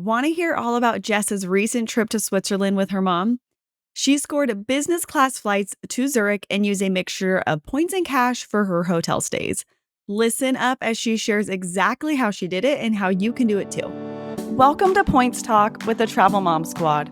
Want to hear all about Jess's recent trip to Switzerland with her mom? She scored business class flights to Zurich and used a mixture of points and cash for her hotel stays. Listen up as she shares exactly how she did it and how you can do it too. Welcome to Points Talk with the Travel Mom Squad.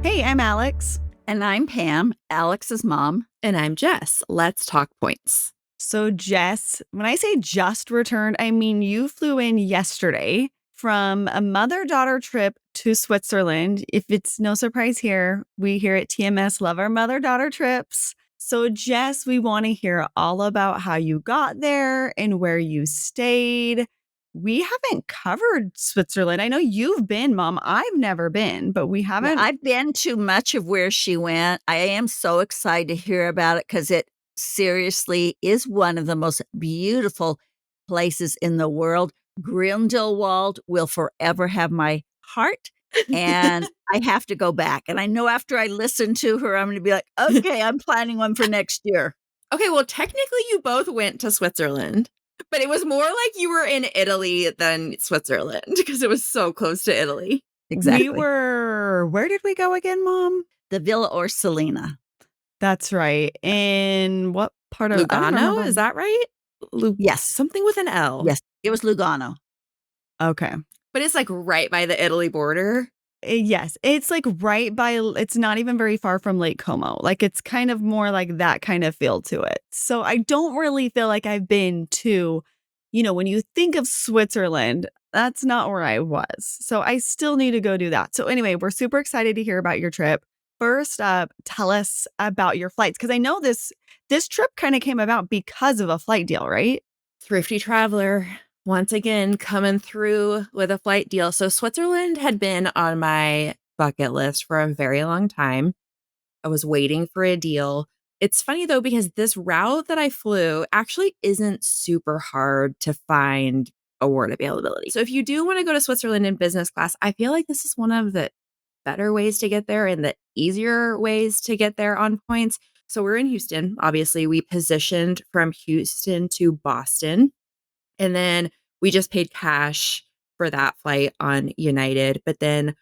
Hey, I'm Alex. And I'm Pam, Alex's mom. And I'm Jess. Let's talk points. So, Jess, when I say just returned, I mean you flew in yesterday from a mother-daughter trip to Switzerland. If it's no surprise here, we here at TMS love our mother-daughter trips. So, Jess, we want to hear all about how you got there and where you stayed. We haven't covered Switzerland. I know you've been, Mom. I've never been, but we haven't. Yeah, I've been to much of where she went. I am so excited to hear about it because it seriously is one of the most beautiful places in the world. Grindelwald will forever have my heart, and I have to go back. And I know after I listen to her, I'm going to be like, okay, I'm planning one for next year. Okay, well, technically you both went to Switzerland, but it was more like you were in Italy than Switzerland because it was so close to Italy. Exactly. Where did we go again, Mom? The Villa Orsolina. That's right. In what part of Lugano? Is that right? Yes. Something with an L. Yes, it was Lugano. Okay. But it's like right by the Italy border. Yes. It's like right by, it's not even very far from Lake Como. Like it's kind of more like that kind of feel to it. So I don't really feel like I've been to, when you think of Switzerland, that's not where I was. So I still need to go do that. So anyway, we're super excited to hear about your trip. First up, tell us about your flights. Because I know this trip kind of came about because of a flight deal, right? Thrifty traveler, once again, coming through with a flight deal. So Switzerland had been on my bucket list for a very long time. I was waiting for a deal. It's funny, though, because this route that I flew actually isn't super hard to find award availability. So if you do want to go to Switzerland in business class, I feel like this is one of the better ways to get there and the easier ways to get there on points. So we're in Houston. Obviously, we positioned from Houston to Boston. And then we just paid cash for that flight on United. But then,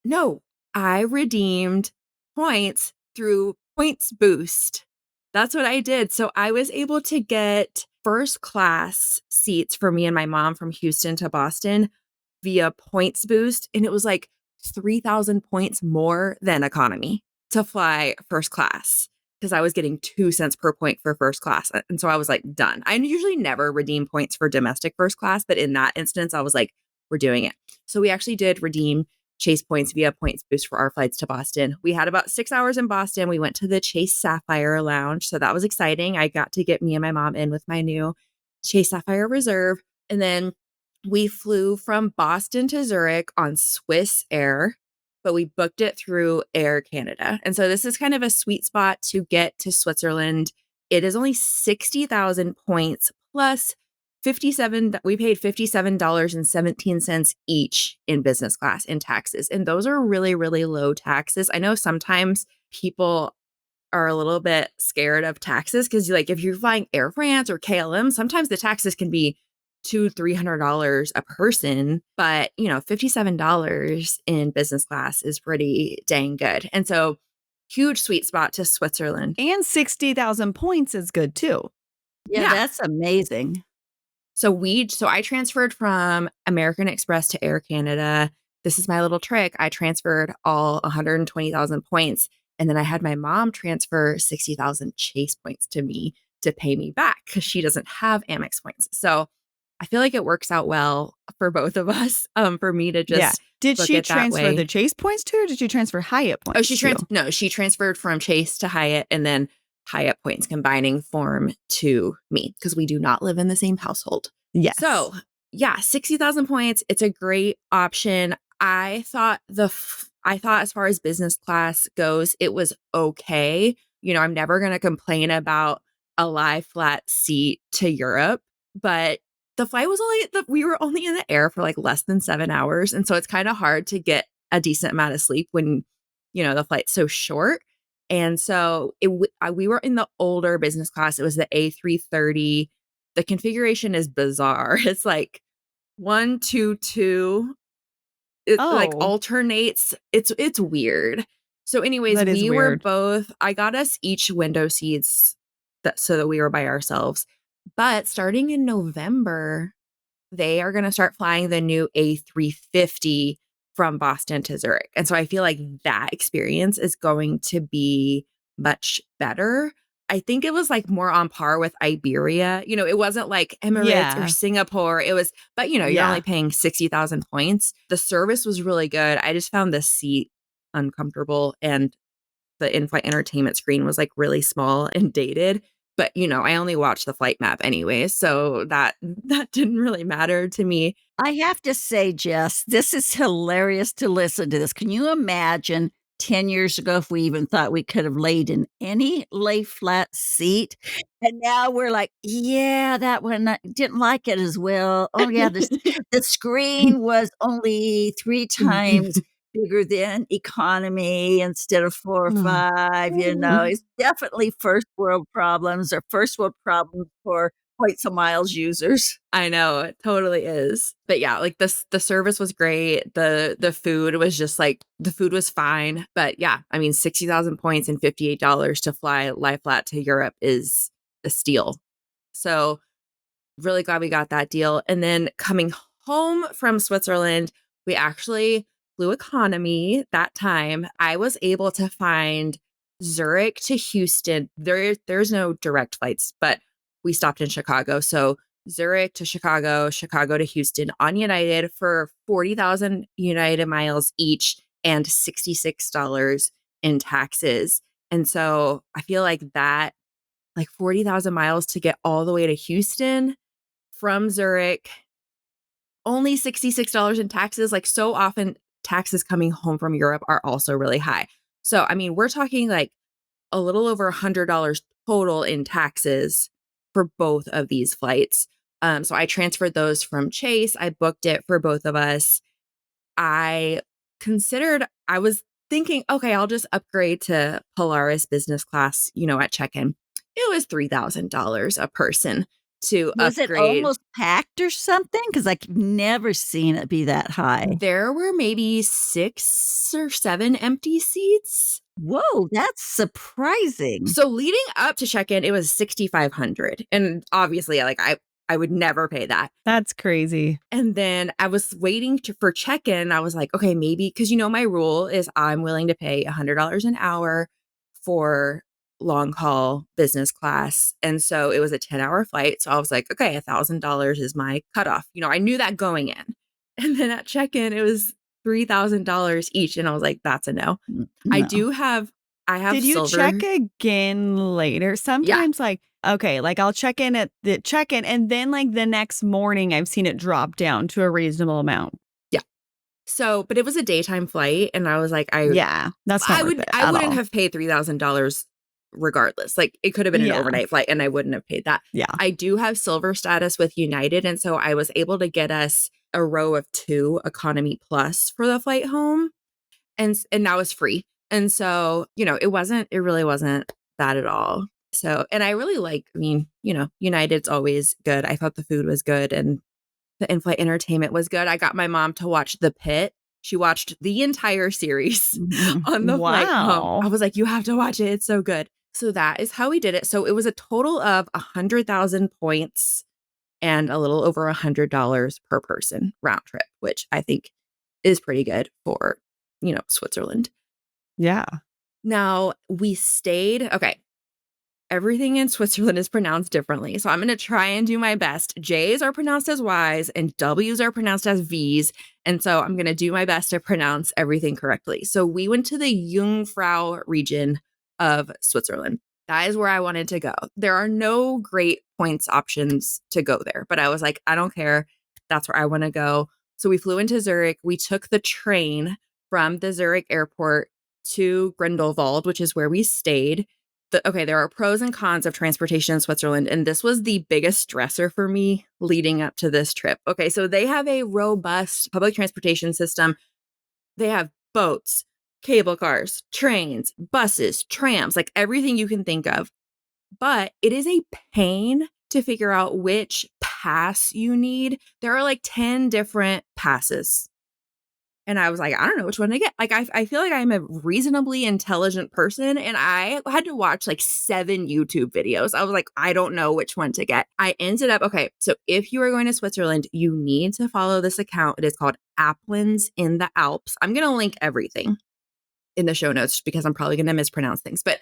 no, I redeemed points through Points Boost. That's what I did. So I was able to get first class seats for me and my mom from Houston to Boston via Points Boost. And it was like 3,000 points more than economy to fly first class because I was getting 2 cents per point for first class. And so I was like, done. I usually never redeem points for domestic first class, but in that instance, I was like, we're doing it. So we actually did redeem Chase points via Points Boost for our flights to Boston. We had about 6 hours in Boston. We went to the Chase Sapphire Lounge. So that was exciting. I got to get me and my mom in with my new Chase Sapphire Reserve. And then we flew from Boston to Zurich on Swiss Air, but we booked it through Air Canada. And so this is kind of a sweet spot to get to Switzerland. It is only 60,000 points plus we paid $57.17 each in business class in taxes. And those are really, really low taxes. I know sometimes people are a little bit scared of taxes because if you're flying Air France or KLM, sometimes the taxes can be $200-$300 a person, but $57 in business class is pretty dang good. And so huge sweet spot to Switzerland. And 60,000 points is good too. Yeah, that's amazing. So I transferred from American Express to Air Canada. This is my little trick. I transferred all 120,000 points, and then I had my mom transfer 60,000 Chase points to me to pay me back because she doesn't have Amex points. So I feel like it works out well for both of us. For me to just Did she transfer the Chase points to, or did she transfer Hyatt points? She transferred from Chase to Hyatt, and then Hyatt points combining form to me because we do not live in the same household. Yes. So 60,000 points. It's a great option. I thought as far as business class goes, it was okay. I'm never going to complain about a lie flat seat to Europe, but the flight was we were only in the air for like less than 7 hours. And so it's kind of hard to get a decent amount of sleep when, the flight's so short. And so we were in the older business class. It was the A330. The configuration is bizarre. It's like 122 it like Oh, alternates. It's weird. So anyways, that is we were weird. both, I got us each window seats so that we were by ourselves. But starting in November, they are going to start flying the new A350 from Boston to Zurich. And so I feel like that experience is going to be much better. I think it was like more on par with Iberia. It wasn't like Emirates or Yeah. Singapore. It was, but you're only Yeah. paying 60,000 points. The service was really good. I just found the seat uncomfortable, and the in-flight entertainment screen was like really small and dated. But I only watched the flight map anyway, so that didn't really matter to me. I have to say, Jess, this is hilarious to listen to this. Can you imagine 10 years ago if we even thought we could have laid in any lay flat seat? And now we're like, yeah, that one, I didn't like it as well. Oh, yeah, the screen was only 3 times bigger than economy instead of 4 or 5. It's definitely first world problems or first world problems for points of miles users. I know, it totally is. But yeah, like the service was great. The food was just like the food was fine. But yeah, I mean 60,000 points and $58 to fly lie flat to Europe is a steal. So really glad we got that deal. And then coming home from Switzerland, we actually flew economy that time. I was able to find Zurich to Houston. There's no direct flights, but we stopped in Chicago. So Zurich to Chicago, Chicago to Houston on United for 40,000 United miles each and $66 in taxes. And so I feel like that, like 40,000 miles to get all the way to Houston from Zurich, only $66 in taxes. Like, so often taxes coming home from Europe are also really high. So, I mean, we're talking like a little over $100 total in taxes for both of these flights. So I transferred those from Chase. I booked it for both of us. I was thinking, okay, I'll just upgrade to Polaris business class, at check-in. It was $3,000 a person to Was it upgrade. almost packed or something? Because I've never seen it be that high. There were maybe 6 or 7 empty seats. Whoa, that's surprising. So leading up to check-in, it was 6,500. And obviously, like I would never pay that. That's crazy. And then I was waiting for check-in. I was like, okay, maybe, because my rule is I'm willing to pay $100 an hour for long haul business class. And so it was a 10-hour flight. So I was like, okay, $1,000 is my cutoff. I knew that going in. And then at check-in, it was $3,000 each. And I was like, that's a no. I No. have Did you silver. check again later? Yeah. Sometimes okay, I'll check in at the check-in and then the next morning I've seen it drop down to a reasonable amount. Yeah. So, but it was a daytime flight. And I was like, Yeah, that's not worth it I at wouldn't all. have paid $3,000 regardless. Like, it could have been an Yeah. overnight flight and I wouldn't have paid that. Yeah. I do have silver status with United. And so I was able to get us a row of 2 economy plus for the flight home. And that was free. And so, it really wasn't bad at all. So, and I really United's always good. I thought the food was good and the in-flight entertainment was good. I got my mom to watch The Pit. She watched the entire series on the flight home. Wow. I was like, you have to watch it. It's so good. So that is how we did it. So it was a total of 100,000 points and a little over $100 per person round trip, which I think is pretty good for, Switzerland. Yeah. Now we stayed. Okay. Everything in Switzerland is pronounced differently. So I'm going to try and do my best. J's are pronounced as Y's and W's are pronounced as V's. And so I'm going to do my best to pronounce everything correctly. So we went to the Jungfrau region of Switzerland. That is where I wanted to go. There are no great points options to go there, but I was like, I don't care. That's where I want to go. So we flew into Zurich. We took the train from the Zurich airport to Grindelwald, which is where we stayed. There are pros and cons of transportation in Switzerland, and this was the biggest stressor for me leading up to this trip. Okay, so they have a robust public transportation system. They have boats, cable cars, trains, buses, trams, like everything you can think of. But it is a pain to figure out which pass you need. There are like 10 different passes. And I was like, I don't know which one to get. Like, I feel like I'm a reasonably intelligent person, and I had to watch like 7 YouTube videos. I was like, I don't know which one to get. I ended up, okay, so if you are going to Switzerland, you need to follow this account. It is called Applins in the Alps. I'm going to link everything in the show notes because I'm probably going to mispronounce things, but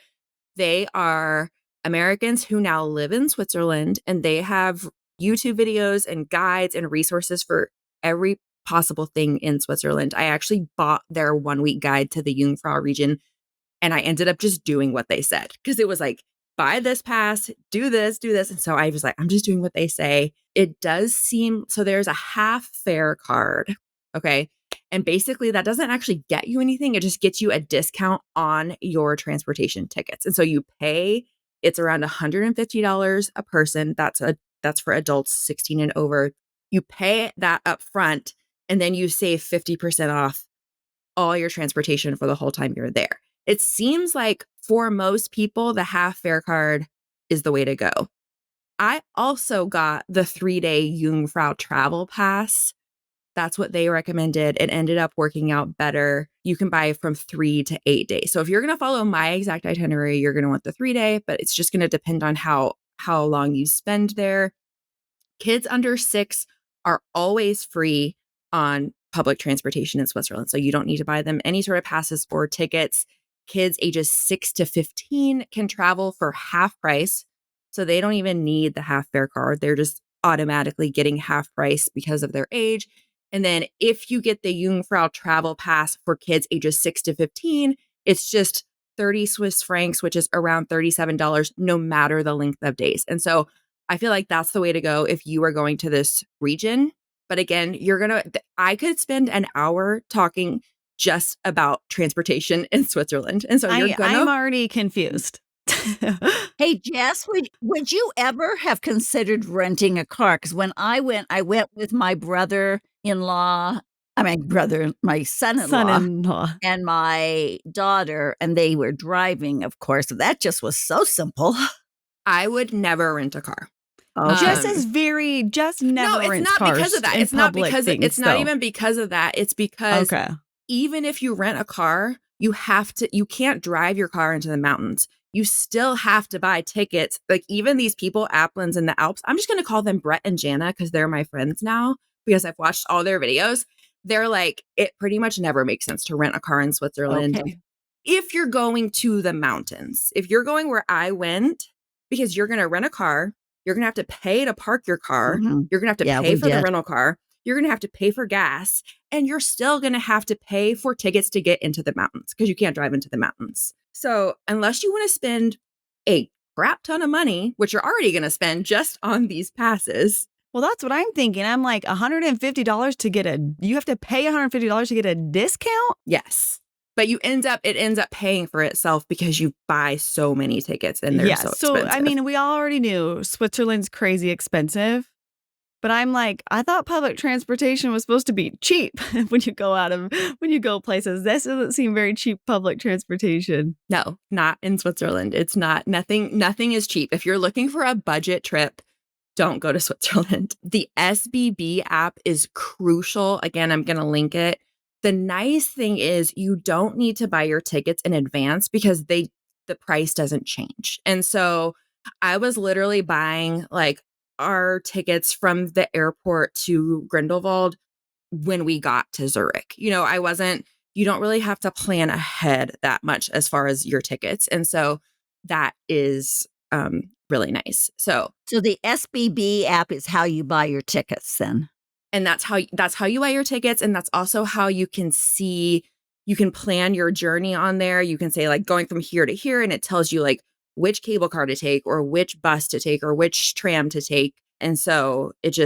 they are Americans who now live in Switzerland, and they have YouTube videos and guides and resources for every possible thing in Switzerland. I actually bought their 1-week guide to the Jungfrau region, and I ended up just doing what they said because it was like, buy this pass, do this, do this. And so I was like, I'm just doing what they say. It does seem, so there's a half fare card. Okay. And basically that doesn't actually get you anything. It just gets you a discount on your transportation tickets. And so you pay, it's around $150 a person. That's for adults 16 and over. You pay that up front, and then you save 50% off all your transportation for the whole time you're there. It seems like for most people, the half fare card is the way to go. I also got the 3-day Jungfrau travel pass. That's what they recommended. It ended up working out better. You can buy from 3 to 8 days. So if you're going to follow my exact itinerary, you're going to want the 3-day, but it's just going to depend on how long you spend there. Kids under 6 are always free on public transportation in Switzerland. So you don't need to buy them any sort of passes or tickets. Kids ages 6 to 15 can travel for half price. So they don't even need the half fare card. They're just automatically getting half price because of their age. And then if you get the Jungfrau travel pass for kids ages 6 to 15, it's just 30 Swiss francs, which is around $37, no matter the length of days. And so I feel like that's the way to go if you are going to this region. But again, I could spend an hour talking just about transportation in Switzerland. And so I'm already confused. Hey, Jess, would you ever have considered renting a car? Because when I went with my my son-in-law and my daughter, and they were driving, of course. That just was so simple. I would never rent a car. Jess never rents cars because of that. It's not because it's not even because of that. It's because even if you rent a car, you can't drive your car into the mountains. You still have to buy tickets. Like even these people, Applins in the Alps, I'm just going to call them Brett and Jana because they're my friends now because I've watched all their videos. They're like, it pretty much never makes sense to rent a car in Switzerland. Okay. If you're going to the mountains, if you're going where I went, because you're going to rent a car, you're going to have to pay to park your car. Mm-hmm. You're going to have to pay for the rental car. You're going to have to pay for gas. And you're still going to have to pay for tickets to get into the mountains because you can't drive into the mountains. So unless you want to spend a crap ton of money, which you're already going to spend just on these passes. Well, that's what I'm thinking. I'm like $150 you have to pay $150 to get a discount? Yes. But it ends up paying for itself because you buy so many tickets and they're so expensive. I mean, we all already knew Switzerland's crazy expensive, but I'm like, I thought public transportation was supposed to be cheap when you go places. This doesn't seem very cheap public transportation. No, not in Switzerland. It's not. Nothing is cheap. If you're looking for a budget trip, don't go to Switzerland. The SBB app is crucial. Again, I'm going to link it. The nice thing is you don't need to buy your tickets in advance because the price doesn't change. And so I was literally buying like our tickets from the airport to Grindelwald when we got to Zurich. You don't really have to plan ahead that much as far as your tickets. And so that is really nice. So the SBB app is how you buy your tickets then. And that's how you buy your tickets. And that's also how you can plan your journey on there. You can say like going from here to here, and it tells you like which cable car to take or which bus to take or which tram to take. And so it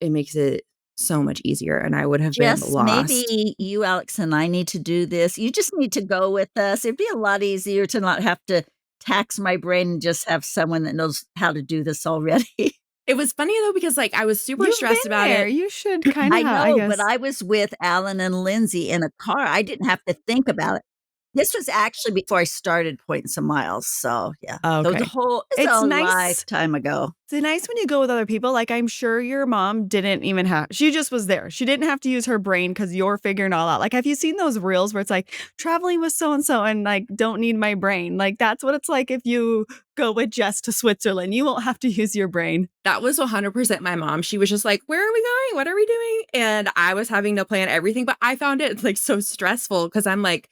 makes it so much easier. And I would have been lost. Maybe you, Alex, and I need to do this. You just need to go with us. It'd be a lot easier to not have to tax my brain and just have someone that knows how to do this already. It was funny though, because like I was super stressed about it. You should kind of. I know, but I was with Alan and Lindsay in a car. I didn't have to think about it. This was actually before I started pointing some miles. So yeah. Oh, So okay. it's It's a nice. lifetime ago. It's nice when you go with other people. Like, I'm sure your mom didn't even she just was there. She didn't have to use her brain because you're figuring it all out. Like, have you seen those reels where it's like traveling with so-and-so and like, don't need my brain? Like, that's what it's like if you go with Jess to Switzerland. You won't have to use your brain. That was 100% my mom. She was just like, where are we going? What are we doing? And I was having to plan everything, but I found it like so stressful because I'm like,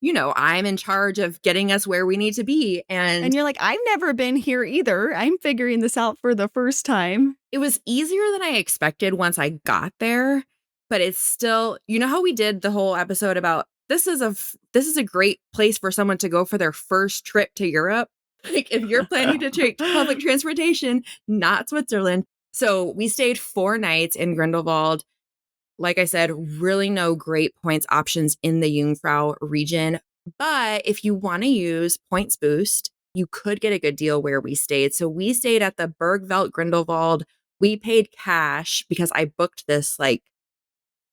I'm in charge of getting us where we need to be. And you're like, I've never been here either. I'm figuring this out for the first time. It was easier than I expected once I got there, but it's still, how we did the whole episode about this is a great place for someone to go for their first trip to Europe. Like if you're planning to take public transportation, not Switzerland. So we stayed 4 nights in Grindelwald. Like I said, really no great points options in the Jungfrau region. But if you want to use Points Boost, you could get a good deal where we stayed. So we stayed at the Bergveld Grindelwald. We paid cash because I booked this like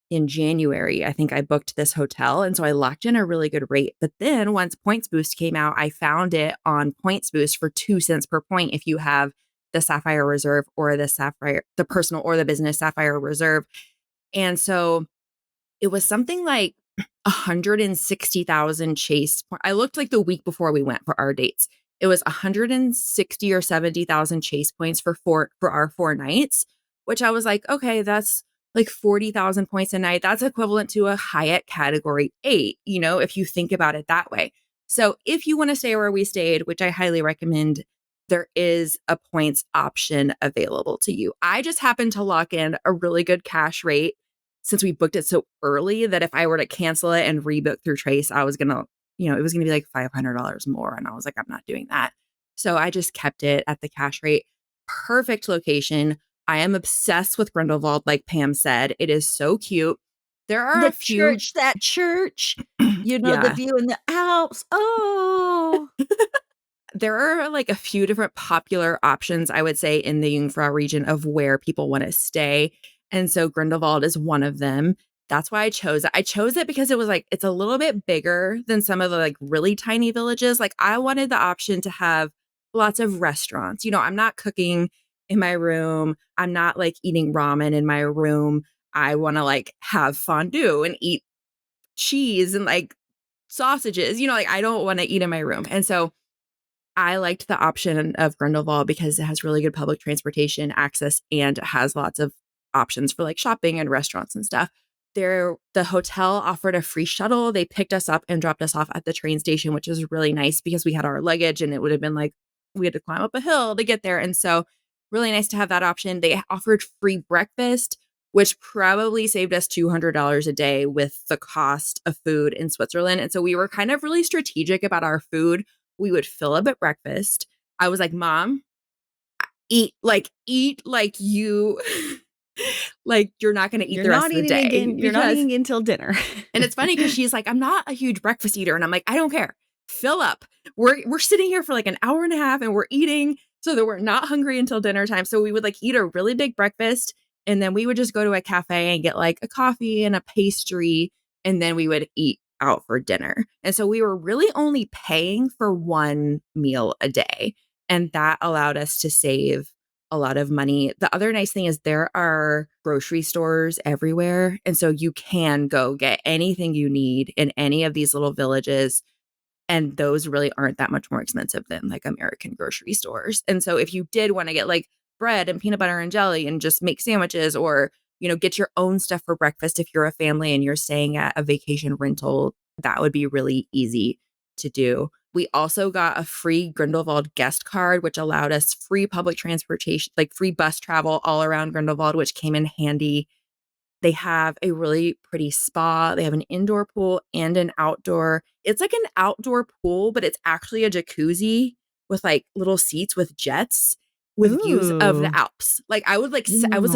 in January. I think I booked this hotel. And so I locked in a really good rate. But then once Points Boost came out, I found it on Points Boost for 2 cents per point if you have the Sapphire Reserve or the personal or the business Sapphire Reserve. And so it was something like 160,000 chase. I looked like the week before we went for our dates. It was 160 or 70,000 chase points for our 4 nights, which I was like, okay, that's like 40,000 points a night. That's equivalent to a Hyatt category 8, if you think about it that way. So if you want to stay where we stayed, which I highly recommend, there is a points option available to you. I just happened to lock in a really good cash rate since we booked it so early that if I were to cancel it and rebook through Trace, I was going to, it was going to be like $500 more. And I was like, I'm not doing that. So I just kept it at the cash rate. Perfect location. I am obsessed with Grindelwald, like Pam said. It is so cute. There are that church, Yeah. the view in the Alps. Oh, there are like a few different popular options, I would say, in the Jungfrau region of where people want to stay. And so Grindelwald is one of them. That's why I chose it. I chose it because it was like, it's a little bit bigger than some of the like really tiny villages. Like I wanted the option to have lots of restaurants. I'm not cooking in my room. I'm not like eating ramen in my room. I want to like have fondue and eat cheese and like sausages. Like I don't want to eat in my room. And so I liked the option of Grindelwald because it has really good public transportation access and it has lots of options for like shopping and restaurants and stuff. The hotel offered a free shuttle. They picked us up and dropped us off at the train station, which is really nice because we had our luggage and it would have been like we had to climb up a hill to get there. And so really nice to have that option. They offered free breakfast, which probably saved us $200 a day with the cost of food in Switzerland. And so we were kind of really strategic about our food. We would fill up at breakfast. I was like, Mom, eat like you like you're not going to eat the rest of the day. You're not eating until dinner. And it's funny because she's like, I'm not a huge breakfast eater. And I'm like, I don't care. Fill up. We're sitting here for like an hour and a half and we're eating so that we're not hungry until dinner time. So we would like eat a really big breakfast and then we would just go to a cafe and get like a coffee and a pastry. And then we would eat out for dinner. And so we were really only paying for 1 meal a day. And that allowed us to save a lot of money. The other nice thing is there are grocery stores everywhere. And so you can go get anything you need in any of these little villages. And those really aren't that much more expensive than like American grocery stores. And so if you did want to get like bread and peanut butter and jelly and just make sandwiches or, get your own stuff for breakfast if you're a family and you're staying at a vacation rental, that would be really easy to do. We also got a free Grindelwald guest card, which allowed us free public transportation, like free bus travel all around Grindelwald, which came in handy. They have a really pretty spa. They have an indoor pool and an outdoor. It's like an outdoor pool, but it's actually a jacuzzi with like little seats with jets with views of the Alps. Like I was like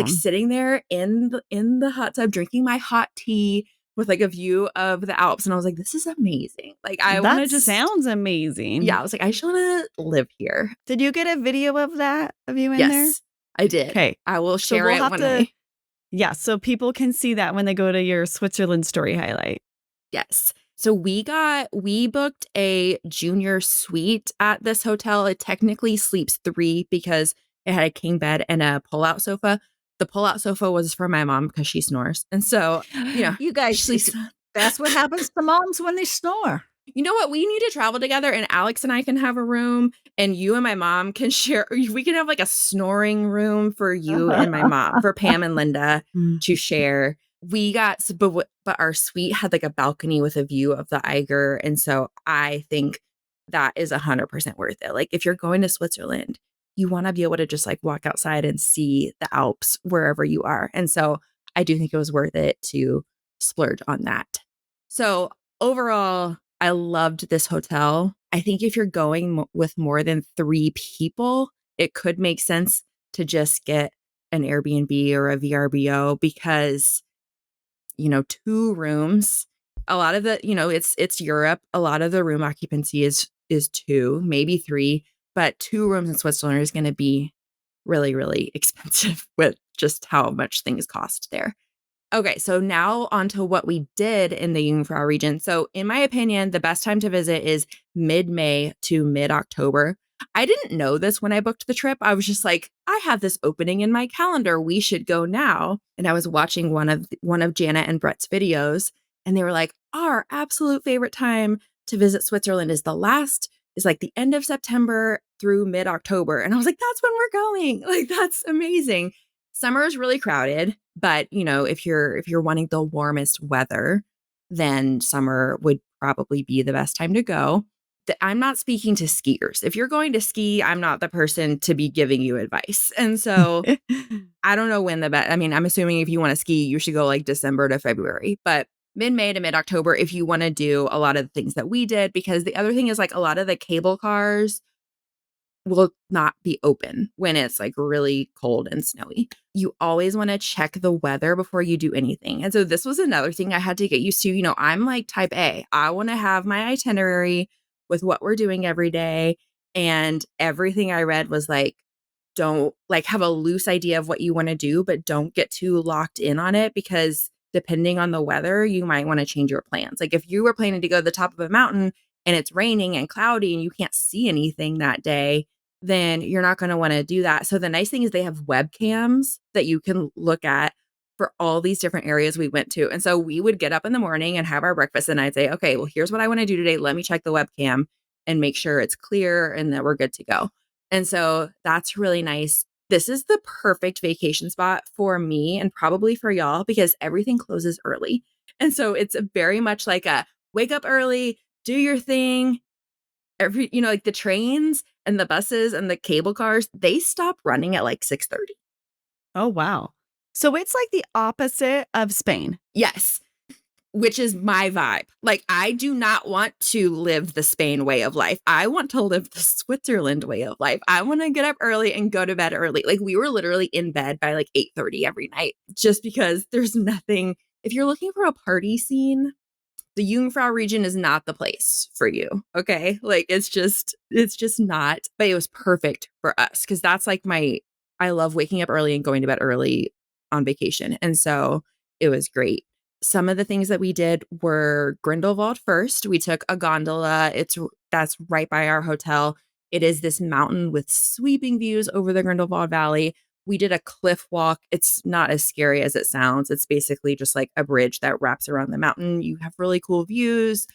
sitting there in the hot tub drinking my hot tea with like a view of the Alps. And I was like, this is amazing. Like I want to just sounds amazing. Yeah. I was like, I just want to live here. Did you get a video of you in there? Yes, I did. Okay. I will share it one day. Yeah. So people can see that when they go to your Switzerland story highlight. Yes. So we booked a junior suite at this hotel. It technically sleeps 3 because it had a king bed and a pull-out sofa. The pull-out sofa was for my mom because she snores. And so, You she guys, sleeps. that's what happens to moms when they snore. You know what? We need to travel together and Alex and I can have a room and you and my mom can share. We can have like a snoring room for you and my mom, for Pam and Linda to share. But our suite had like a balcony with a view of the Eiger. And so I think that is 100% worth it. Like if you're going to Switzerland, you want to be able to just like walk outside and see the Alps wherever you are. And so I do think it was worth it to splurge on that. So overall, I loved this hotel. I think if you're going with more than 3 people, it could make sense to just get an Airbnb or a VRBO because 2 rooms. A lot of the, it's Europe. A lot of the room occupancy is 2, maybe 3, but 2 rooms in Switzerland is going to be really, really expensive with just how much things cost there. Okay, so now on to what we did in the Jungfrau region. So in my opinion, the best time to visit is mid-May to mid-October. I didn't know this when I booked the trip. I was just like, I have this opening in my calendar. We should go now. And I was watching one of Janet and Brett's videos, and they were like, our absolute favorite time to visit Switzerland is like the end of September through mid-October. And I was like, that's when we're going. Like, that's amazing. Summer is really crowded, but if you're wanting the warmest weather, then summer would probably be the best time to go. I'm not speaking to skiers. If you're going to ski, I'm not the person to be giving you advice. And so I don't know when I'm assuming if you want to ski, you should go like December to February, but mid-May to mid-October if you want to do a lot of the things that we did, because the other thing is like a lot of the cable cars will not be open when it's like really cold and snowy. You always want to check the weather before you do anything. And so this was another thing I had to get used to. I'm like type A. I want to have my itinerary with what we're doing every day. And everything I read was like, don't like have a loose idea of what you want to do, but don't get too locked in on it because depending on the weather, you might want to change your plans. Like if you were planning to go to the top of a mountain and it's raining and cloudy and you can't see anything that day, then you're not going to want to do that. So the nice thing is they have webcams that you can look at for all these different areas we went to. And so we would get up in the morning and have our breakfast and I'd say, okay, well, here's what I want to do today. Let me check the webcam and make sure it's clear and that we're good to go. And so that's really nice. This is the perfect vacation spot for me and probably for y'all because everything closes early. And so it's very much like a wake up early, do your thing. Like the trains and the buses and the cable cars, they stop running at like 6:30. Oh, wow. So it's like the opposite of Spain. Yes. Which is my vibe. Like, I do not want to live the Spain way of life. I want to live the Switzerland way of life. I want to get up early and go to bed early. Like, we were literally in bed by like 8:30 every night just because there's nothing. If you're looking for a party scene, the Jungfrau region is not the place for you. Okay. Like, it's just not. But it was perfect for us because that's like I love waking up early and going to bed early on vacation. And so it was great. Some of the things that we did were Grindelwald first. We took a gondola. That's right by our hotel. It is this mountain with sweeping views over the Grindelwald Valley. We did a cliff walk. It's not as scary as it sounds. It's basically just like a bridge that wraps around the mountain. You have really cool views.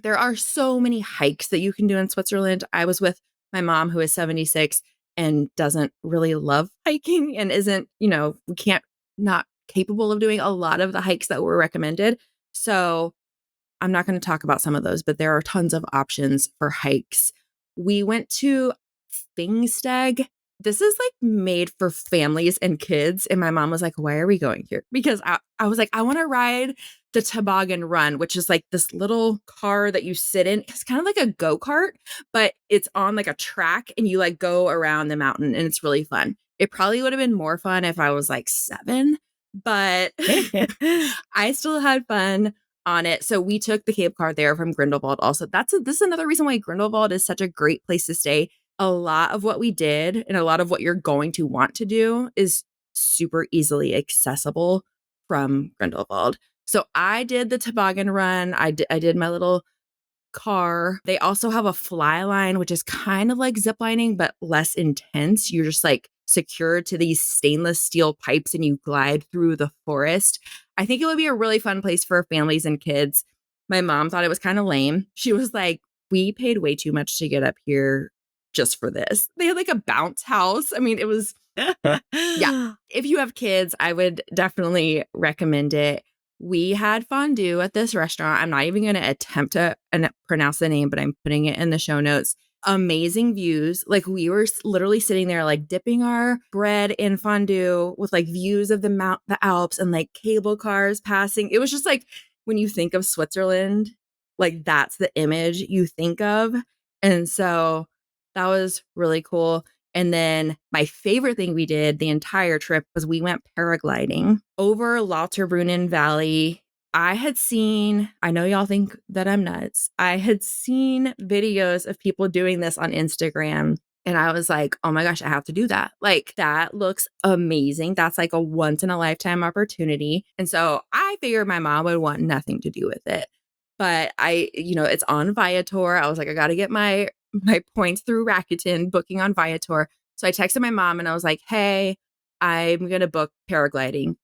There are so many hikes that you can do in Switzerland. I was with my mom who is 76 and doesn't really love hiking and isn't, we can't not capable of doing a lot of the hikes that were recommended. So I'm not going to talk about some of those, but there are tons of options for hikes. We went to Fingsteg. This is like made for families and kids. And my mom was like, why are we going here? Because I was like, I want to ride the toboggan run, which is like this little car that you sit in. It's kind of like a go-kart, but it's on like a track and you like go around the mountain and it's really fun. It probably would have been more fun if I was like 7, but I still had fun on it. So we took the cable car there from Grindelwald. Also, this is another reason why Grindelwald is such a great place to stay. A lot of what we did and a lot of what you're going to want to do is super easily accessible from Grindelwald. So I did the toboggan run. I did my little car. They also have a fly line, which is kind of like ziplining, but less intense. You're just like secured to these stainless steel pipes and you glide through the forest. I think it would be a really fun place for families and kids. My mom thought it was kind of lame. She was like, we paid way too much to get up here just for this. They had like a bounce house. I mean, it was, yeah. If you have kids, I would definitely recommend it. We had fondue at this restaurant. I'm not even going to attempt to pronounce the name, but I'm putting it in the show notes. Amazing views. Like we were literally sitting there, like dipping our bread in fondue with like views of the Alps and like cable cars passing. It was just like when you think of Switzerland, like that's the image you think of. And so that was really cool. And then my favorite thing we did the entire trip was we went paragliding over Lauterbrunnen Valley. I know y'all think that I'm nuts. I had seen videos of people doing this on Instagram. And I was like, oh my gosh, I have to do that. Like, that looks amazing. That's like a once in a lifetime opportunity. And so I figured my mom would want nothing to do with it. But it's on Viator. I was like, I got to get my points through Rakuten, booking on Viator. So I texted my mom and I was like, hey, I'm going to book paragliding.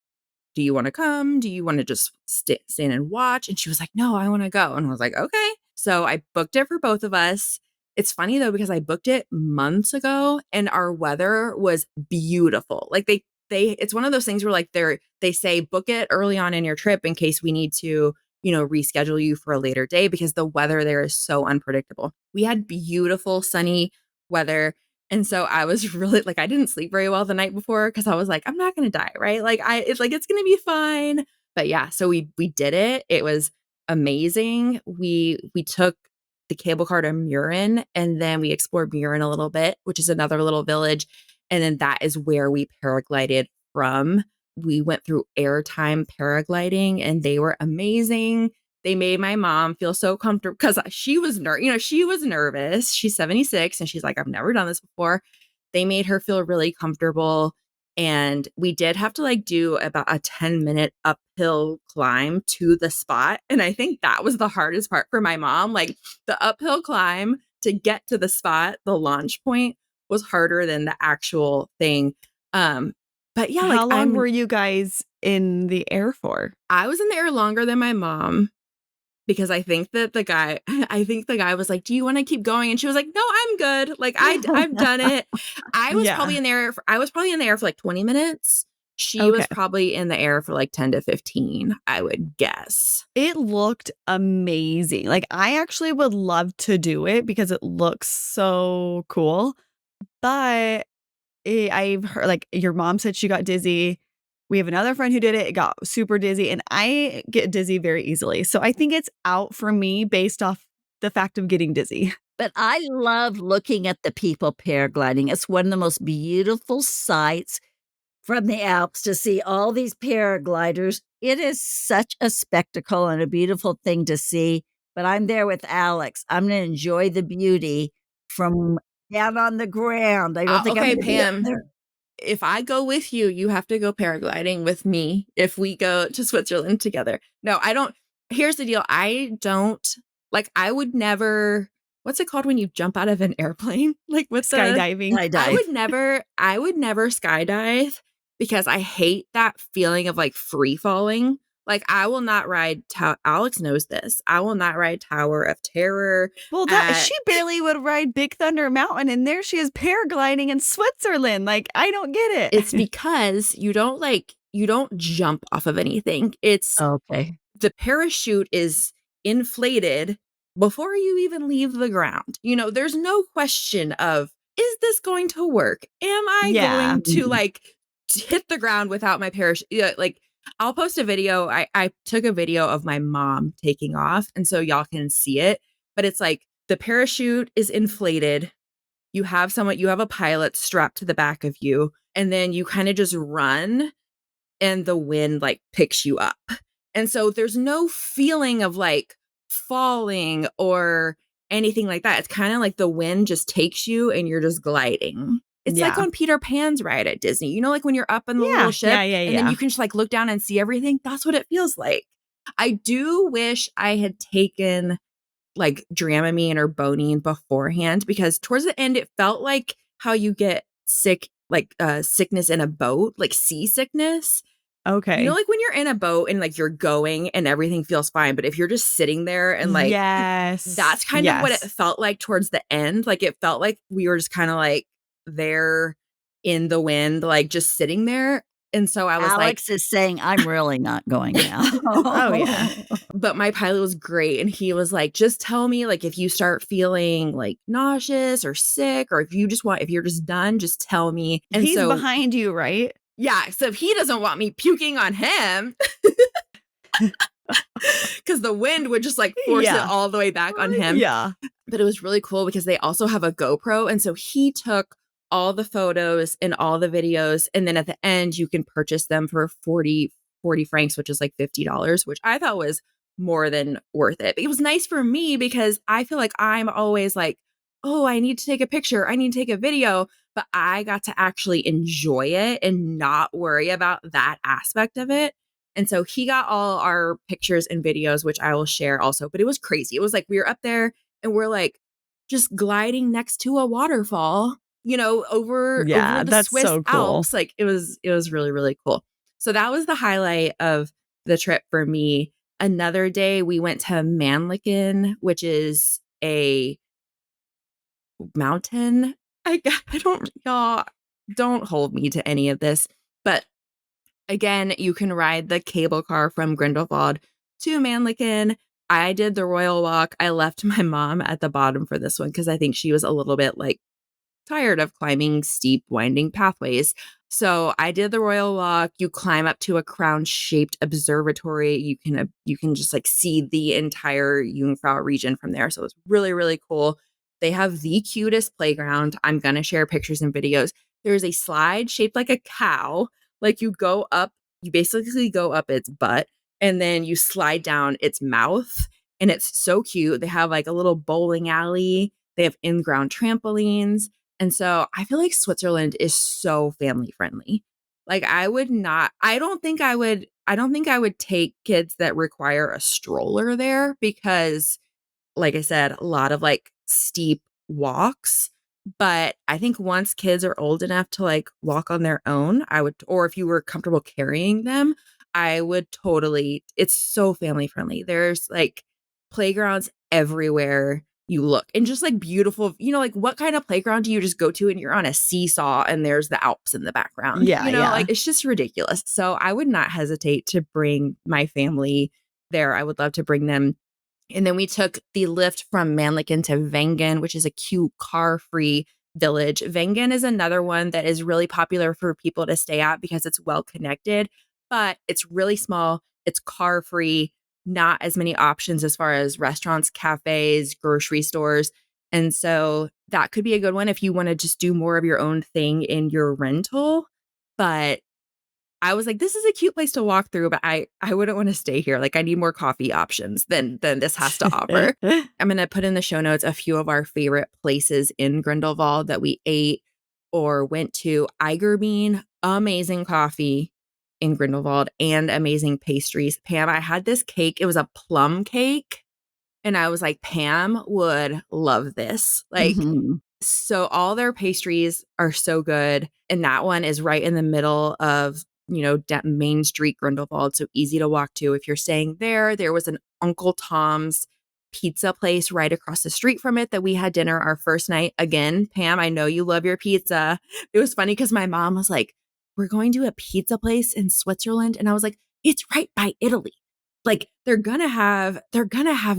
Do you want to come? Do you want to just stand and watch? And she was like, no, I want to go. And I was like, okay. So I booked it for both of us. It's funny though, because I booked it months ago and our weather was beautiful. Like it's one of those things where like they say book it early on in your trip in case we need to reschedule you for a later day because the weather there is so unpredictable. We had beautiful sunny weather. And so I was really like, I didn't sleep very well the night before because I was like, I'm not going to die, right? Like it's going to be fine. But yeah, so we did it. It was amazing. We took the cable car to Murin and then we explored Murin a little bit, which is another little village. And then that is where we paraglided from. We went through airtime paragliding and they were amazing. They made my mom feel so comfortable because she was nervous. She's 76 and she's like, I've never done this before. They made her feel really comfortable. And we did have to like do about a 10-minute uphill climb to the spot. And I think that was the hardest part for my mom. Like the uphill climb to get to the spot, the launch point was harder than the actual thing. But yeah, how long were you guys in the air for? I was in the air longer than my mom because I think the guy was like, do you want to keep going? And she was like, no, I'm good. Like I've done it. I was probably in the air for like 20 minutes. She was probably in the air for like 10 to 15, I would guess. It looked amazing. Like I actually would love to do it because it looks so cool. But I've heard like your mom said she got dizzy. We have another friend who did it. It got super dizzy and I get dizzy very easily. So I think it's out for me based off the fact of getting dizzy. But I love looking at the people paragliding. It's one of the most beautiful sights from the Alps to see all these paragliders. It is such a spectacle and a beautiful thing to see. But I'm there with Alex. I'm going to enjoy the beauty from down on the ground. I don't think I'm going to be up there. If I go with you, you have to go paragliding with me if we go to Switzerland together. No, I don't. Here's the deal. I would never, what's it called when you jump out of an airplane? Like with skydiving. I would never skydive because I hate that feeling of like free falling. Like I will not ride, Alex knows this. I will not ride Tower of Terror. Well, she barely would ride Big Thunder Mountain and there she is paragliding in Switzerland. Like, I don't get it. It's because you don't jump off of anything. It's okay. The parachute is inflated before you even leave the ground. There's no question of, is this going to work? Am I going to like hit the ground without my parachute? Like, I'll post a video. I took a video of my mom taking off. And so y'all can see it. But it's like the parachute is inflated. You have a pilot strapped to the back of you. And then you kind of just run and the wind like picks you up. And so there's no feeling of like falling or anything like that. It's kind of like the wind just takes you and you're just gliding. It's like on Peter Pan's ride at Disney. Like when you're up in the little ship and then you can just like look down and see everything. That's what it feels like. I do wish I had taken like Dramamine or Bonine beforehand, because towards the end, it felt like how you get sick, like sickness in a boat, like seasickness. You know, Okay. like when you're in a boat and like you're going and everything feels fine, but if you're just sitting there and like Yes. that's kind of what it Yes. felt like towards the end. Like it felt like we were just kind of like there in the wind, like just sitting there. And so I was like, Alex is saying, I'm really not going now. Oh, yeah. but my pilot was great. And he was like, just tell me, like, if you start feeling like nauseous or sick, or if you're just done, just tell me. And He's so, behind you, right? yeah. So if he doesn't want me puking on him, because the wind would just like force it Yeah. all the way back on him. Yeah. But it was really cool because they also have a GoPro. And so he took all the photos and all the videos. And then at the end, you can purchase them for 40 francs, which is like $50, which I thought was more than worth it. But it was nice for me because I feel like I'm always like, oh, I need to take a picture. I need to take a video. But I got to actually enjoy it and not worry about that aspect of it. And so he got all our pictures and videos, which I will share also. But it was crazy. It was like we were up there and we're like just gliding next to a waterfall, you know, over Yeah. the That's Swiss so cool. Alps. Like it was really, really cool. So that was the highlight of the trip for me. Another day we went to Mannlichen, which is a mountain. I don't, y'all don't hold me to any of this, but again, you can ride the cable car from Grindelwald to Mannlichen. I did the Royal Walk. I left my mom at the bottom for this one because I think she was a little bit like tired of climbing steep, winding pathways. So I did the Royal Walk. You climb up to a crown-shaped observatory. You can just like see the entire Jungfrau region from there. So it's really, really cool. They have the cutest playground. I'm gonna share pictures and videos. There's a slide shaped like a cow. Like you basically go up its butt and then you slide down its mouth. And it's so cute. They have like a little bowling alley. They have in-ground trampolines. And so I feel like Switzerland is so family friendly. Like I don't think I would take kids that require a stroller there because like I said, a lot of like steep walks. But I think once kids are old enough to like walk on their own, or if you were comfortable carrying them, I would totally, it's so family friendly. There's like playgrounds everywhere you look and just like beautiful, you know, like what kind of playground do you just go to and you're on a seesaw and there's the Alps in the background? Yeah. You know, Yeah. like it's just ridiculous. So I would not hesitate to bring my family there. I would love to bring them. And then we took the lift from Mannlichen to Wengen, which is a cute car-free village. Wengen is another one that is really popular for people to stay at because it's well connected, but it's really small. It's car-free, not as many options as far as restaurants, cafes, grocery stores. And so that could be a good one if you want to just do more of your own thing in your rental. But I was like, this is a cute place to walk through, but I wouldn't want to stay here. Like I need more coffee options than this has to offer. I'm going to put in the show notes a few of our favorite places in Grindelwald that we ate or went to. Eigerbean, amazing coffee in Grindelwald and amazing pastries. Pam, I had this cake. It was a plum cake. And I was like, Pam would love this. Like, Mhm. so all their pastries are so good. And that one is right in the middle of, you know, Main Street, Grindelwald. So easy to walk to. If you're staying there, there was an Uncle Tom's pizza place right across the street from it that we had dinner our first night. Again, Pam, I know you love your pizza. It was funny because my mom was like, we're going to a pizza place in Switzerland. And I was like, it's right by Italy. Like they're gonna have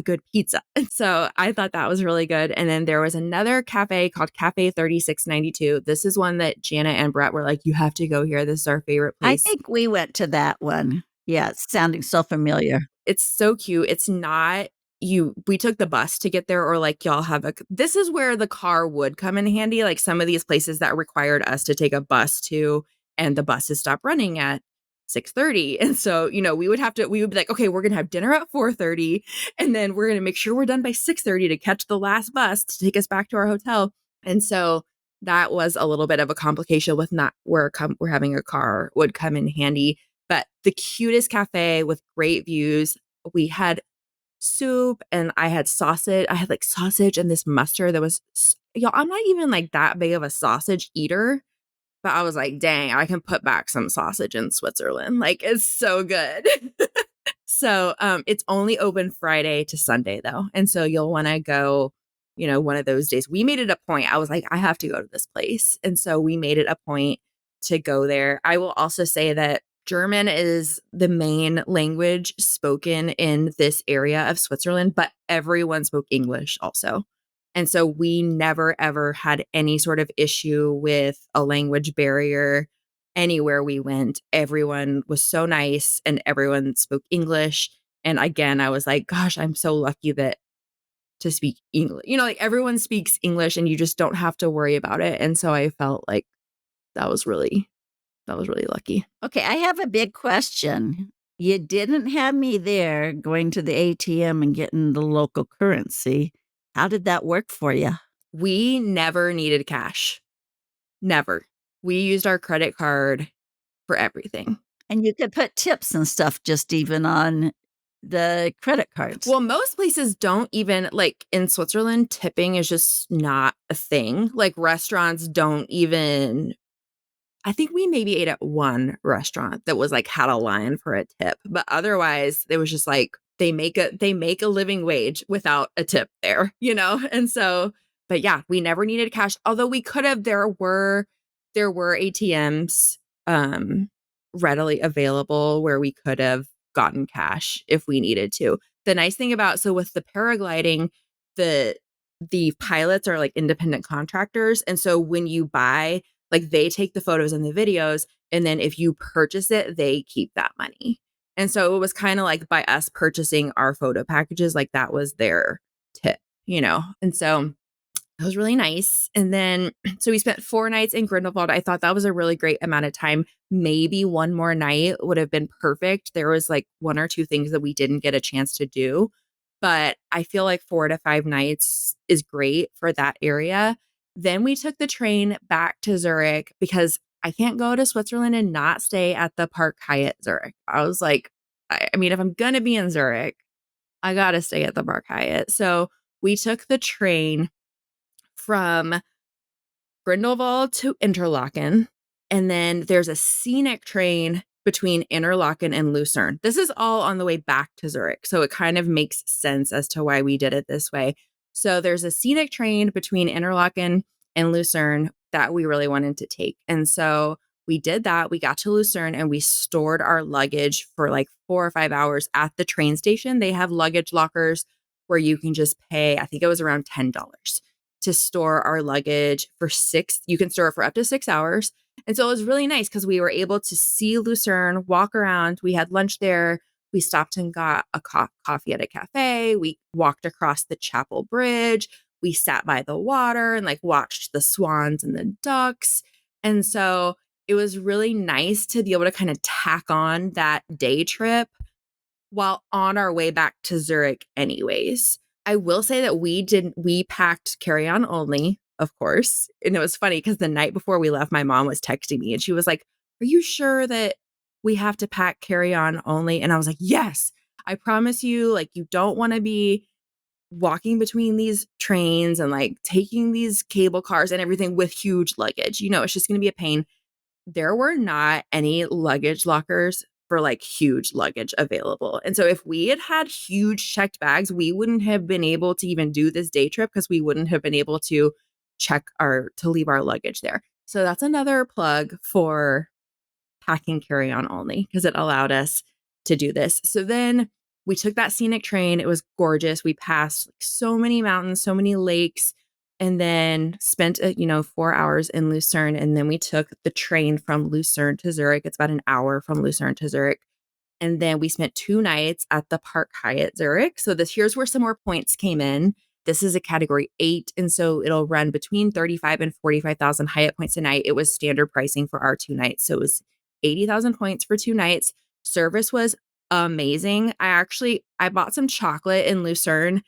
good pizza. And so I thought that was really good. And then there was another cafe called Cafe 3692. This is one that Jana and Brett were like, you have to go here. This is our favorite I place. think we went to that one. Yeah, it's sounding so familiar. It's so cute. It's not we took the bus to get there, or like y'all have this is where the car would come in handy. Like some of these places that required us to take a bus to, and the buses stopped running at 6:30. And so, you know, we would be like, okay, we're going to have dinner at 4:30 and then we're going to make sure we're done by 6:30 to catch the last bus to take us back to our hotel. And so that was a little bit of a complication with not where we're having a car would come in handy, but the cutest cafe with great views. we had soup and I had sausage. I had like sausage and this mustard that was, y'all, I'm not even like that big of a sausage eater, but I was like, dang, I can put back some sausage in Switzerland. Like, it's so good. So it's only open Friday to Sunday though. And so you'll want to go, one of those days. We made it a point. I was like, I have to go to this place. And so we made it a point to go there. I will also say that German is the main language spoken in this area of Switzerland, but everyone spoke English also. And so we never, ever had any sort of issue with a language barrier anywhere we went. Everyone was so nice and everyone spoke English. And again, I was like, gosh, I'm so lucky to speak English. Like everyone speaks English and you just don't have to worry about it. And so I felt like that was really lucky. Okay, I have a big question. You didn't have me there going to the ATM and getting the local currency. How did that work for you? We never needed cash. Never. We used our credit card for everything. And you could put tips and stuff just even on the credit cards. Well, most places don't even, like in Switzerland, tipping is just not a thing. Like restaurants don't even, I think we maybe ate at one restaurant that was like had a line for a tip, but otherwise it was just like they make a living wage without a tip there, And so, but yeah, we never needed cash. Although we could have, there were ATMs readily available where we could have gotten cash if we needed to. The nice thing about, so with the paragliding, the pilots are like independent contractors. And so when you buy, like they take the photos and the videos, and then if you purchase it, they keep that money. And so it was kind of like by us purchasing our photo packages, like that was their tip, And so it was really nice. And then, so we spent 4 nights in Grindelwald. I thought that was a really great amount of time. Maybe one more night would have been perfect. There was like 1 or 2 things that we didn't get a chance to do. But I feel like 4 to 5 nights is great for that area. Then we took the train back to Zurich because I can't go to Switzerland and not stay at the Park Hyatt Zurich. I was like, I mean, if I'm going to be in Zurich, I got to stay at the Park Hyatt. So we took the train from Grindelwald to Interlaken. And then there's a scenic train between Interlaken and Lucerne. This is all on the way back to Zurich. So it kind of makes sense as to why we did it this way. So there's a scenic train between Interlaken and Lucerne that we really wanted to take. And so we did that. We got to Lucerne and we stored our luggage for like 4 or 5 hours at the train station. They have luggage lockers where you can just pay, I think it was around $10 to store our luggage for 6. You can store it for up to 6 hours. And so it was really nice because we were able to see Lucerne, walk around. We had lunch there. We stopped and got a coffee at a cafe. We walked across the Chapel Bridge. We sat by the water and like watched the swans and the ducks. And so it was really nice to be able to kind of tack on that day trip while on our way back to Zurich anyways. I will say that we packed carry-on only, of course. And it was funny because the night before we left, my mom was texting me and she was like, are you sure that we have to pack carry-on only? And I was like, yes, I promise you, like, you don't want to be walking between these trains and like taking these cable cars and everything with huge luggage. It's just going to be a pain. There were not any luggage lockers for like huge luggage available. And so if we had huge checked bags, we wouldn't have been able to even do this day trip because we wouldn't have been able to leave our luggage there. So that's another plug for packing carry-on only because it allowed us to do this. So then we took that scenic train. It was gorgeous. We passed like so many mountains, so many lakes, and then spent 4 hours in Lucerne. And then we took the train from Lucerne to Zurich. It's about an hour from Lucerne to Zurich. And then we spent 2 nights at the Park Hyatt Zurich. So here's where some more points came in. This is a category 8. And so it'll run between 35 and 45,000 Hyatt points a night. It was standard pricing for our 2 nights. So it was 80,000 points for 2 nights. Service was amazing. I bought some chocolate in Lucerne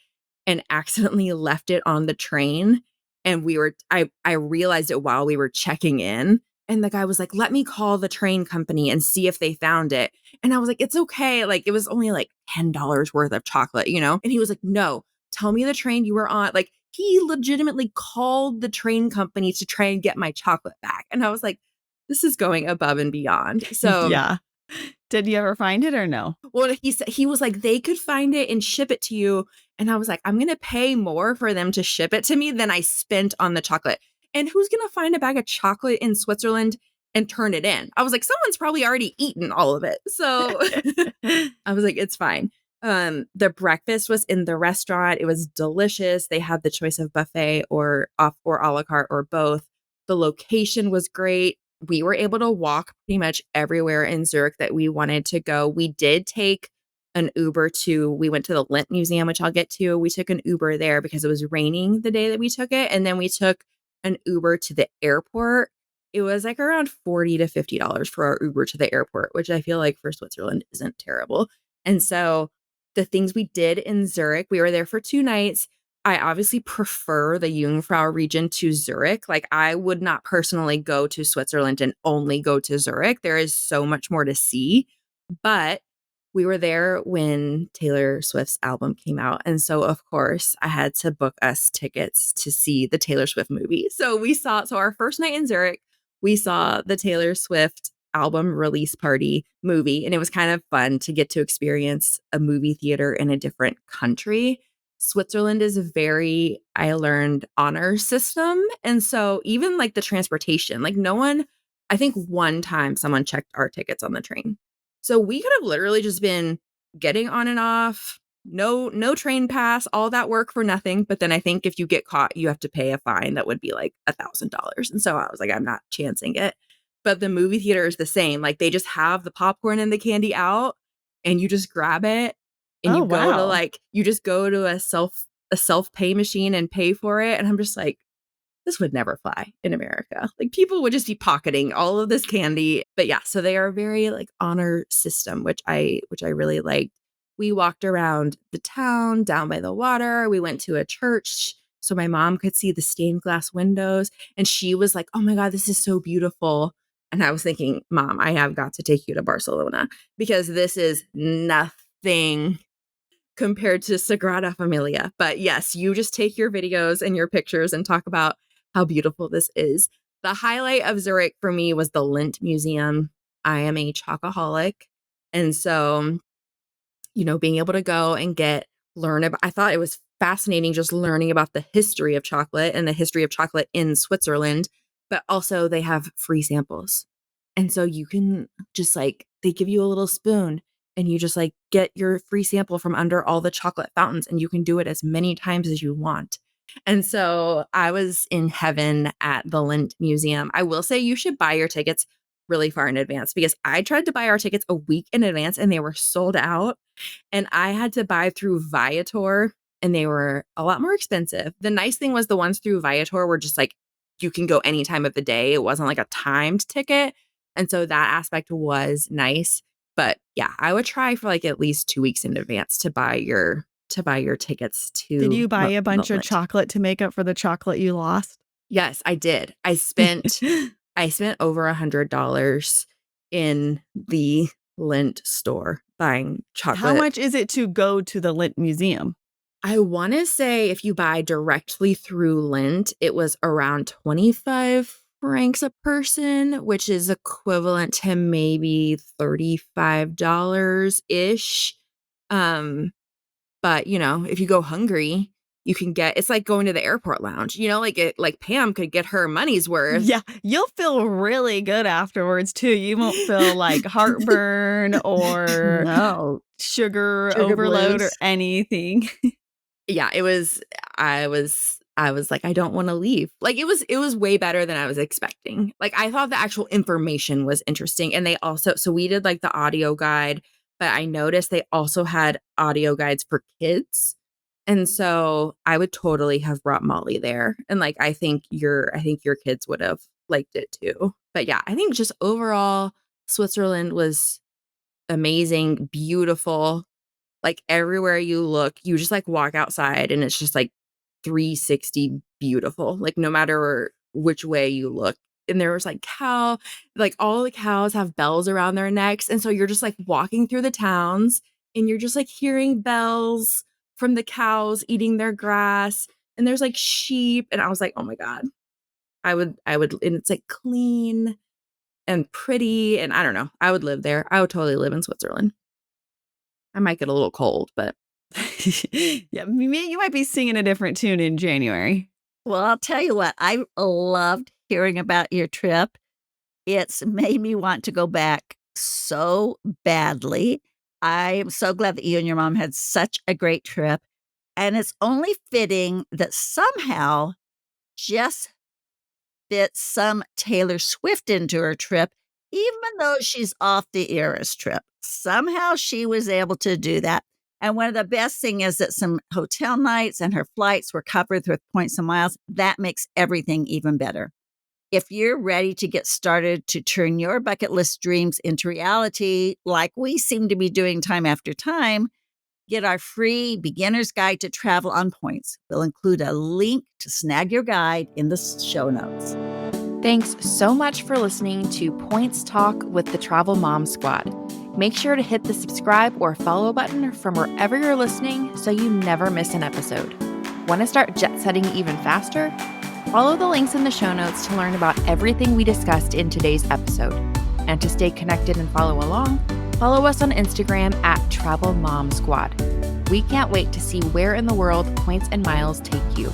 and accidentally left it on the train. And I realized it while we were checking in. And the guy was like, let me call the train company and see if they found it. And I was like, it's okay. Like, it was only like $10 worth of chocolate, you know? And he was like, no, tell me the train you were on. Like, he legitimately called the train company to try and get my chocolate back. And I was like, this is going above and beyond. So, Yeah. Did you ever find it or no? well, he said, he was like, they could find it and ship it to you. And I was like, I'm going to pay more for them to ship it to me than I spent on the chocolate. And who's going to find a bag of chocolate in Switzerland and turn it in? I was like, someone's probably already eaten all of it. So I was like, it's fine. The breakfast was in the restaurant. It was delicious. They had the choice of buffet or off or a la carte or both. The location was great. We were able to walk pretty much everywhere in Zurich that we wanted to go. We did take an Uber we went to the Lindt Museum, which I'll get to. We took an Uber there because it was raining the day that we took it. And then we took an Uber to the airport. It was like around $40 to $50 for our Uber to the airport, which I feel like for Switzerland isn't terrible. And so the things we did in Zurich, we were there for 2 nights. I obviously prefer the Jungfrau region to Zurich. Like, I would not personally go to Switzerland and only go to Zurich. There is so much more to see. But we were there when Taylor Swift's album came out. And so, of course, I had to book us tickets to see the Taylor Swift movie. So our first night in Zurich, we saw the Taylor Swift album release party movie. And it was kind of fun to get to experience a movie theater in a different country. Switzerland is I learned, honor system. And so even like the transportation, like I think one time someone checked our tickets on the train. So we could have literally just been getting on and off, no train pass, all that work for nothing. But then I think if you get caught, you have to pay a fine that would be like $1,000. And so I was like, I'm not chancing it. But the movie theater is the same. Like, they just have the popcorn and the candy out and you just grab it and Oh, you go wow. to you just go to a self-pay machine and pay for it. And I'm just like, this would never fly in America. Like, people would just be pocketing all of this candy. But yeah, so they are very like honor system, which I really liked. We walked around the town down by the water. We went to a church so my mom could see the stained glass windows. And she was like, oh my God, this is so beautiful. And I was thinking, Mom, I have got to take you to Barcelona because this is nothing compared to Sagrada Familia. But yes, you just take your videos and your pictures and talk about how beautiful this is. The highlight of Zurich for me was the Lindt Museum. I am a chocoholic. And so, being able to go and I thought it was fascinating just learning about the history of chocolate and the history of chocolate in Switzerland, but also they have free samples. And so you can just they give you a little spoon and you just get your free sample from under all the chocolate fountains and you can do it as many times as you want. And so I was in heaven at the Lindt Museum. I will say you should buy your tickets really far in advance because I tried to buy our tickets a week in advance and they were sold out. And I had to buy through Viator and they were a lot more expensive. The nice thing was the ones through Viator were just you can go any time of the day. It wasn't like a timed ticket. And so that aspect was nice. But yeah, I would try for at least 2 weeks in advance to buy your tickets to Did you buy a bunch of Lindt. chocolate to make up for the chocolate you lost? Yes, I did. I spent over $100 in the Lindt store buying chocolate. How much is it to go to the Lindt Museum? I want to say if you buy directly through Lindt, it was around 25 francs a person, which is equivalent to maybe $35-ish. But, if you go hungry, you can it's like going to the airport lounge, Pam could get her money's worth. Yeah, you'll feel really good afterwards too. You won't feel like heartburn or No. sugar Sugar overload or blues. anything. Yeah, I was like, I don't want to leave. It was way better than I was expecting. I thought the actual information was interesting. And so we did the audio guide, but I noticed they also had audio guides for kids. And so I would totally have brought Molly there. And I think your kids would have liked it too. But yeah, I think just overall Switzerland was amazing, beautiful. Everywhere you look, you just walk outside and it's just 360 beautiful. No matter which way you look, and there was like all the cows have bells around their necks. And so you're just like walking through the towns and you're just like hearing bells from the cows eating their grass. And there's like sheep. And I was like, oh my God, I would, and it's like clean and pretty. And I don't know, I would live there. I would totally live in Switzerland. I might get a little cold, but yeah, you might be singing a different tune in January. Well, I'll tell you what, I loved hearing about your trip. It's made me want to go back so badly. I am so glad that you and your mom had such a great trip. And it's only fitting that somehow Jess fit some Taylor Swift into her trip, even though she's off the Eras trip. Somehow she was able to do that. And one of the best things is that some hotel nights and her flights were covered with points and miles. That makes everything even better. If you're ready to get started to turn your bucket list dreams into reality, like we seem to be doing time after time, get our free beginner's guide to travel on points. We'll include a link to snag your guide in the show notes. thanks so much for listening to Points Talk with the Travel Mom Squad. Make sure to hit the subscribe or follow button from wherever you're listening so you never miss an episode. Want to start jet setting even faster? Follow the links in the show notes to learn about everything we discussed in today's episode. And to stay connected and follow along, follow us on Instagram at Travel Mom Squad. We can't wait to see where in the world points and miles take you.